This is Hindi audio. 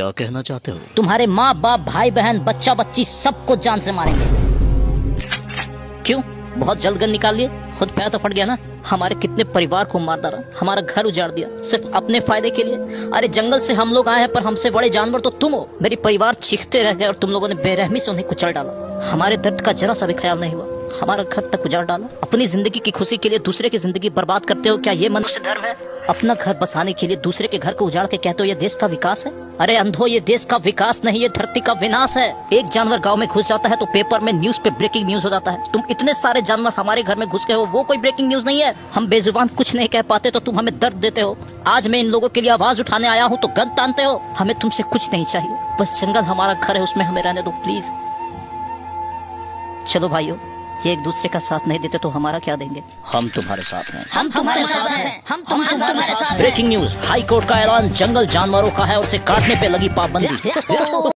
क्या कहना चाहते हो? तुम्हारे माँ बाप, भाई बहन, बच्चा बच्ची सबको जान से मारेंगे। क्यों? बहुत जल्द गन निकाल लिए? खुद पैर तो फट गया ना। हमारे कितने परिवार को मार डाला, हमारा घर उजाड़ दिया सिर्फ अपने फायदे के लिए। अरे जंगल से हम लोग आए हैं, पर हमसे बड़े जानवर तो तुम हो। मेरे परिवार चीखते रह गए और तुम लोगों ने बेरहमी से उन्हें कुचल डाला। हमारे दर्द का जरा सा भी ख्याल नहीं हुआ, हमारा घर तक उजाड़ डाला। अपनी जिंदगी की खुशी के लिए दूसरे की जिंदगी बर्बाद करते हो, क्या ये मनुष्य धर्म है? अपना घर बसाने के लिए दूसरे के घर को उजाड़ के कहते हो ये देश का विकास है? अरे अंधो, ये देश का विकास नहीं, ये धरती का विनाश है। एक जानवर गांव में घुस जाता है तो पेपर में, न्यूज पे ब्रेकिंग न्यूज हो जाता है। तुम इतने सारे जानवर हमारे घर में घुस गए हो, वो कोई ब्रेकिंग न्यूज नहीं है। हम बेजुबान कुछ नहीं कह पाते तो तुम हमें दर्द देते हो। आज मैं इन लोगों के लिए आवाज उठाने आया हूँ तो गन तानते हो। हमें तुमसे कुछ नहीं चाहिए, बस जंगल हमारा घर है, उसमें हमें रहने दो प्लीज। चलो भाइयों, ये एक दूसरे का साथ नहीं देते तो हमारा क्या देंगे? हम तुम्हारे साथ हैं। हम तुम्हारे साथ हैं। हम तुम्हारे साथ हैं। ब्रेकिंग न्यूज, हाई कोर्ट का ऐलान जंगल जानवरों का है और उसे काटने पे लगी पाबंदी।